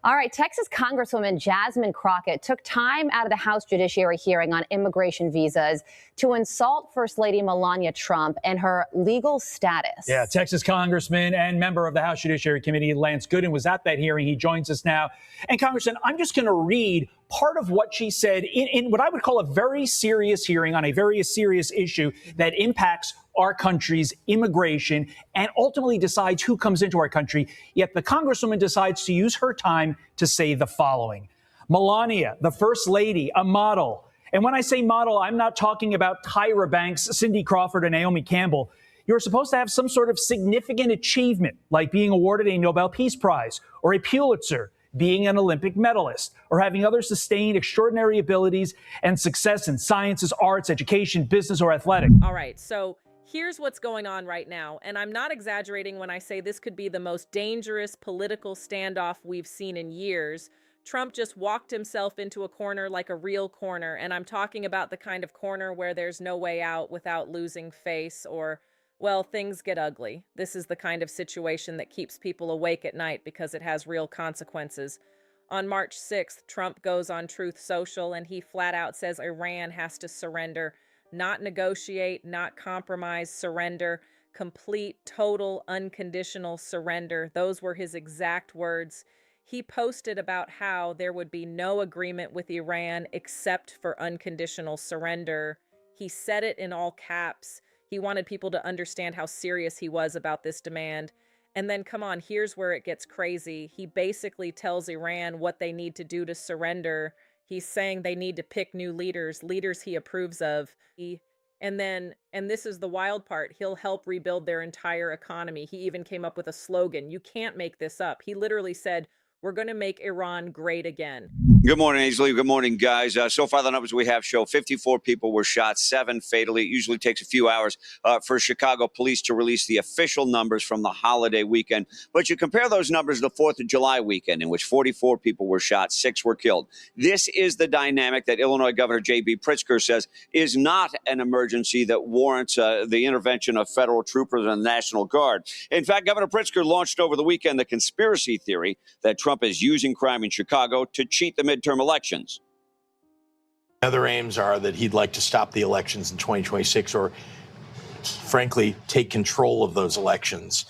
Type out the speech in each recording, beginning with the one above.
All right, Texas Congresswoman Jasmine Crockett took time out of the House Judiciary hearing on immigration visas to insult First Lady Melania Trump and her legal status. Yeah, Texas Congressman and member of the House Judiciary Committee, Lance Gooden, was at that hearing. He joins us now. And Congressman, I'm just going to read part of what she said in what I would call a very serious hearing on a very serious issue that impacts our country's immigration and ultimately decides who comes into our country. Yet the Congresswoman decides to use her time to say the following. Melania, the First Lady, a model. And when I say model, I'm not talking about Tyra Banks, Cindy Crawford, and Naomi Campbell. You're supposed to have some sort of significant achievement, like being awarded a Nobel Peace Prize or a Pulitzer, being an Olympic medalist, or having other sustained extraordinary abilities and success in sciences, arts, education, business, or athletics. All right, so here's what's going on right now, and I'm not exaggerating when I say this could be the most dangerous political standoff we've seen in years. Trump just walked himself into a corner like a real corner, and I'm talking about the kind of corner where there's no way out without losing face or, well, things get ugly. This is the kind of situation that keeps people awake at night because it has real consequences. On March 6th, Trump goes on Truth Social and he flat out says Iran has to surrender, not negotiate, not compromise, surrender, complete, total, unconditional surrender. Those were his exact words. He posted about how there would be no agreement with Iran except for unconditional surrender. He said it in all caps. He wanted people to understand how serious he was about this demand. And then, come on, here's where it gets crazy. He basically tells Iran what they need to do to surrender. He's saying they need to pick new leaders he approves of. And this is the wild part, he'll help rebuild their entire economy. He even came up with a slogan. You can't make this up. He literally said, we're going to make Iran great again. Good morning, Ainsley. Good morning, guys. So far, the numbers we have show 54 people were shot, 7 fatally. It usually takes a few hours for Chicago police to release the official numbers from the holiday weekend. But you compare those numbers to the 4th of July weekend, in which 44 people were shot, 6 were killed. This is the dynamic that Illinois Governor J.B. Pritzker says is not an emergency that warrants the intervention of federal troopers and the National Guard. In fact, Governor Pritzker launched over the weekend the conspiracy theory that Trump is using crime in Chicago to cheat the midterm elections. Other aims are that he'd like to stop the elections in 2026 or, frankly, take control of those elections.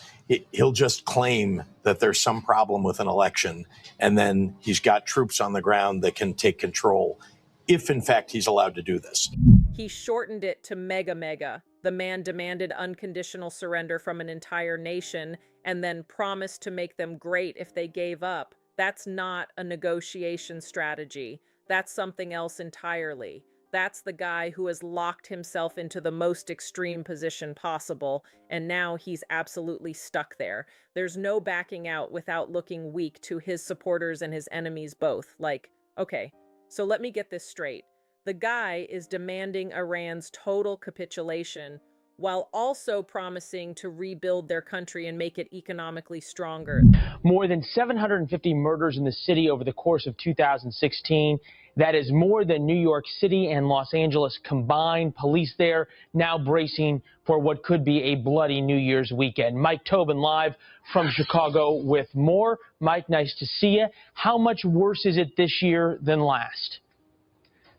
He'll just claim that there's some problem with an election, and then he's got troops on the ground that can take control, if, in fact, he's allowed to do this. He shortened it to mega. The man demanded unconditional surrender from an entire nation and then promised to make them great if they gave up. That's not a negotiation strategy. That's something else entirely. That's the guy who has locked himself into the most extreme position possible, and now he's absolutely stuck there. There's no backing out without looking weak to his supporters and his enemies both. Like, okay, so let me get this straight. The guy is demanding Iran's total capitulation while also promising to rebuild their country and make it economically stronger. More than 750 murders in the city over the course of 2016. That is more than New York City and Los Angeles combined. Police there now bracing for what could be a bloody New Year's weekend. Mike Tobin live from Chicago with more. Mike, nice to see you. How much worse is it this year than last?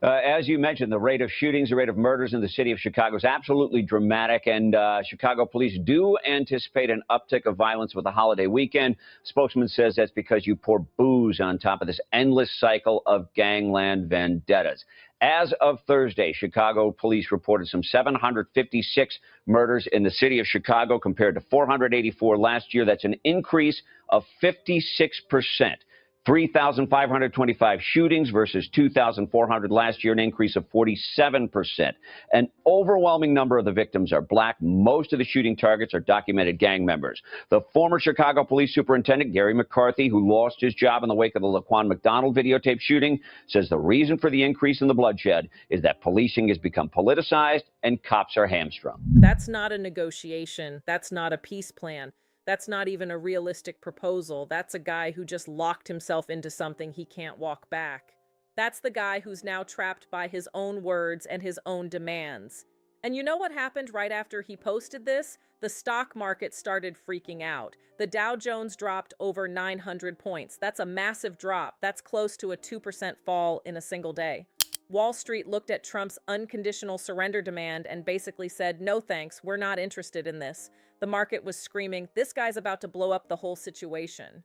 As you mentioned, the rate of shootings, the rate of murders in the city of Chicago is absolutely dramatic, and Chicago police do anticipate an uptick of violence with the holiday weekend. Spokesman says that's because you pour booze on top of this endless cycle of gangland vendettas. As of Thursday, Chicago police reported some 756 murders in the city of Chicago compared to 484 last year. That's an increase of 56%. 3,525 shootings versus 2,400 last year, an increase of 47%. An overwhelming number of the victims are black. Most of the shooting targets are documented gang members. The former Chicago police superintendent, Gary McCarthy, who lost his job in the wake of the Laquan McDonald videotape shooting, says the reason for the increase in the bloodshed is that policing has become politicized and cops are hamstrung. That's not a negotiation. That's not a peace plan. That's not even a realistic proposal. That's a guy who just locked himself into something he can't walk back. That's the guy who's now trapped by his own words and his own demands. And you know what happened right after he posted this? The stock market started freaking out. The Dow Jones dropped over 900 points. That's a massive drop. That's close to a 2% fall in a single day. Wall Street looked at Trump's unconditional surrender demand and basically said, no thanks, we're not interested in this. The market was screaming, this guy's about to blow up the whole situation.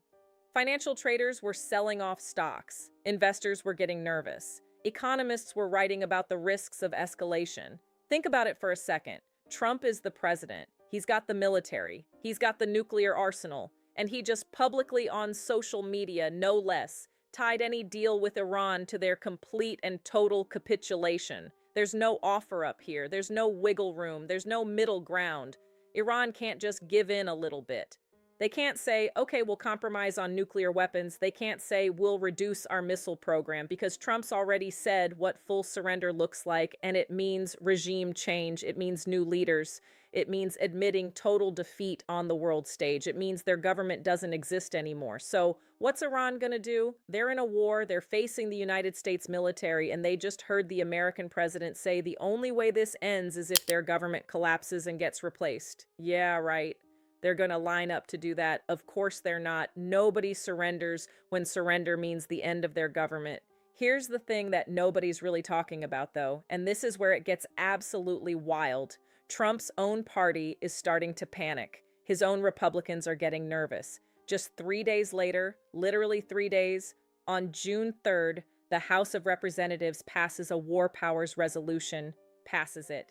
Financial traders were selling off stocks. Investors were getting nervous. Economists were writing about the risks of escalation. Think about it for a second. Trump is the president. He's got the military. He's got the nuclear arsenal. And he just publicly on social media, no less, tied any deal with Iran to their complete and total capitulation. There's no offer up here. There's no wiggle room. There's no middle ground. Iran can't just give in a little bit. They can't say, okay, we'll compromise on nuclear weapons. They can't say, we'll reduce our missile program, because Trump's already said what full surrender looks like, and it means regime change. It means new leaders. It means admitting total defeat on the world stage. It means their government doesn't exist anymore. So what's Iran going to do? They're in a war. They're facing the United States military, and they just heard the American president say the only way this ends is if their government collapses and gets replaced. Yeah, right. They're going to line up to do that. Of course they're not. Nobody surrenders when surrender means the end of their government. Here's the thing that nobody's really talking about, though, and this is where it gets absolutely wild. Trump's own party is starting to panic. His own Republicans are getting nervous. Just 3 days later, literally 3 days, on June 3rd, the House of Representatives passes a war powers resolution, passes it.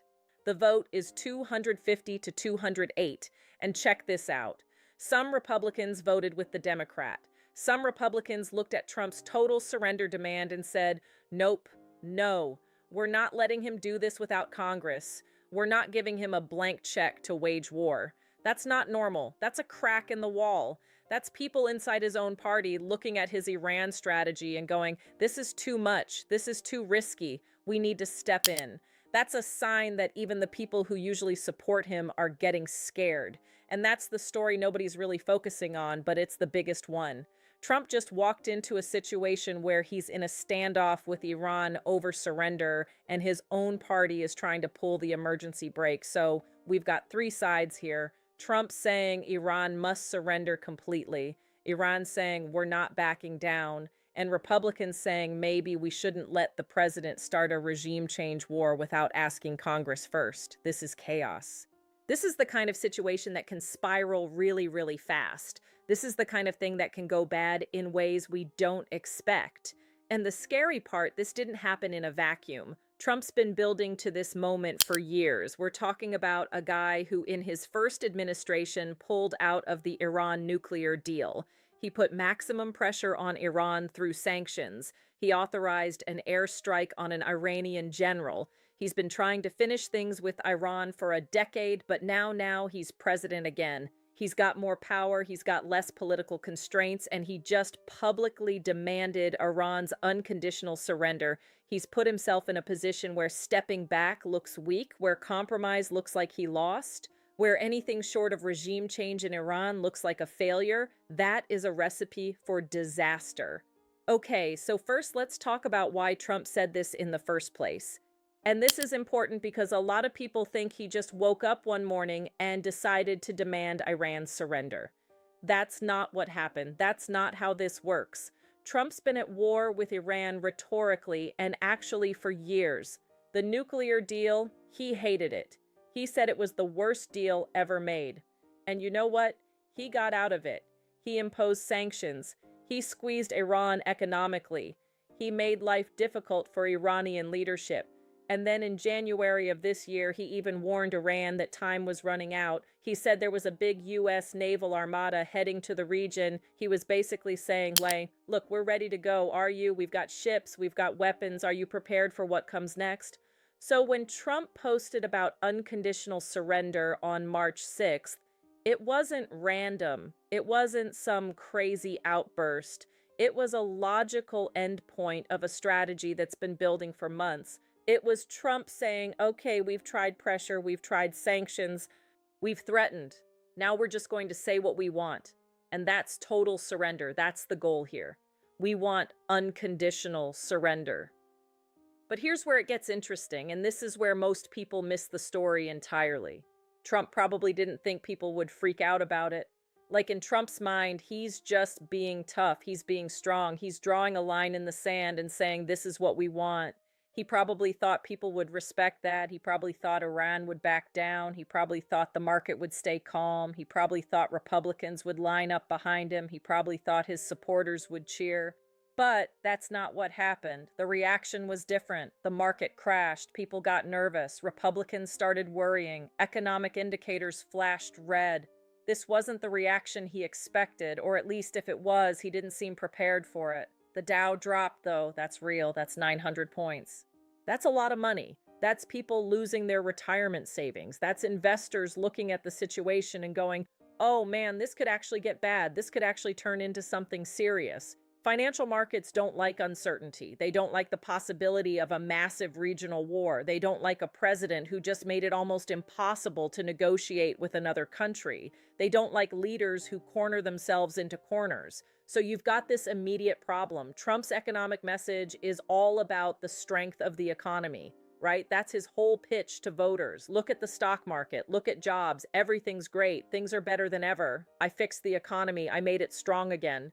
The vote is 250 to 208. And check this out. Some Republicans voted with the Democrat. Some Republicans looked at Trump's total surrender demand and said, nope, no, we're not letting him do this without Congress. We're not giving him a blank check to wage war. That's not normal. That's a crack in the wall. That's people inside his own party looking at his Iran strategy and going, this is too much. This is too risky. We need to step in. That's a sign that even the people who usually support him are getting scared. And that's the story nobody's really focusing on, but it's the biggest one. Trump just walked into a situation where he's in a standoff with Iran over surrender, and his own party is trying to pull the emergency brake. So we've got three sides here. Trump saying Iran must surrender completely. Iran saying we're not backing down. And Republicans saying maybe we shouldn't let the president start a regime change war without asking Congress first. This is chaos. This is the kind of situation that can spiral really, really fast. This is the kind of thing that can go bad in ways we don't expect. And the scary part, this didn't happen in a vacuum. Trump's been building to this moment for years. We're talking about a guy who in his first administration pulled out of the Iran nuclear deal. He put maximum pressure on Iran through sanctions. He authorized an airstrike on an Iranian general. He's been trying to finish things with Iran for a decade, but now he's president again. He's got more power, he's got less political constraints, and he just publicly demanded Iran's unconditional surrender. He's put himself in a position where stepping back looks weak, where compromise looks like he lost, where anything short of regime change in Iran looks like a failure. That is a recipe for disaster. Okay, so first let's talk about why Trump said this in the first place. And this is important because a lot of people think he just woke up one morning and decided to demand Iran's surrender. That's not what happened. That's not how this works. Trump's been at war with Iran rhetorically and actually for years. The nuclear deal, he hated it. He said it was the worst deal ever made. And you know what? He got out of it. He imposed sanctions. He squeezed Iran economically. He made life difficult for Iranian leadership. And then in January of this year, he even warned Iran that time was running out. He said there was a big U.S. naval armada heading to the region. He was basically saying, look, we're ready to go. Are you? We've got ships. We've got weapons. Are you prepared for what comes next? So when Trump posted about unconditional surrender on March 6th, it wasn't random. It wasn't some crazy outburst. It was a logical endpoint of a strategy that's been building for months. It was Trump saying, okay, we've tried pressure, we've tried sanctions, we've threatened. Now we're just going to say what we want. And that's total surrender. That's the goal here. We want unconditional surrender. But But here's where it gets interesting, and this is where most people miss the story entirely. Trump probably didn't think people would freak out about it. Like in Trump's mind, he's just being tough. He's being strong. He's drawing a line in the sand and saying, this is what we want. He probably thought people would respect that. He probably thought Iran would back down. He probably thought the market would stay calm. He probably thought Republicans would line up behind him. He probably thought his supporters would cheer. But that's not what happened. The reaction was different. The market crashed. People got nervous. Republicans started worrying. Economic indicators flashed red. This wasn't the reaction he expected, or at least if it was, he didn't seem prepared for it. The Dow dropped, though. That's real. That's 900 points. That's a lot of money. That's people losing their retirement savings. That's investors looking at the situation and going, oh man, this could actually get bad. This could actually turn into something serious. Financial markets don't like uncertainty. They don't like the possibility of a massive regional war. They don't like a president who just made it almost impossible to negotiate with another country. They don't like leaders who corner themselves into corners. So you've got this immediate problem. Trump's economic message is all about the strength of the economy, right? That's his whole pitch to voters. Look at the stock market. Look at jobs. Everything's great. Things are better than ever. I fixed the economy. I made it strong again.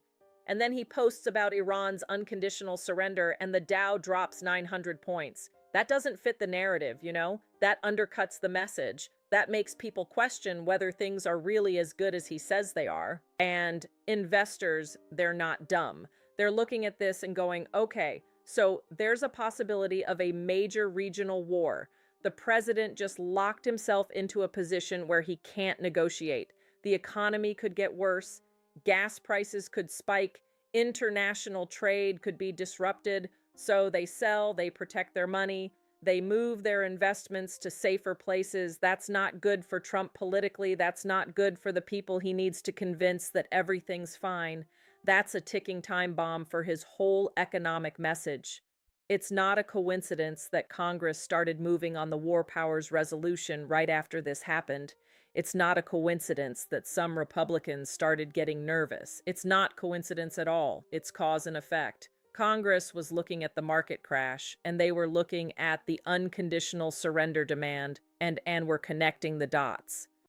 And then he posts about Iran's unconditional surrender and the Dow drops 900 points. That doesn't fit the narrative, you know? That undercuts the message. That makes people question whether things are really as good as he says they are. And investors, they're not dumb. They're looking at this and going, okay, so there's a possibility of a major regional war. The president just locked himself into a position where he can't negotiate. The economy could get worse. Gas prices could spike, international trade could be disrupted, so they sell, they protect their money, they move their investments to safer places. That's not good for Trump politically. That's not good for the people he needs to convince that everything's fine. That's a ticking time bomb for his whole economic message. It's not a coincidence that Congress started moving on the War Powers Resolution right after this happened. It's not a coincidence that some Republicans started getting nervous. It's not coincidence at all. It's cause and effect. Congress was looking at the market crash, and they were looking at the unconditional surrender demand, and were connecting the dots.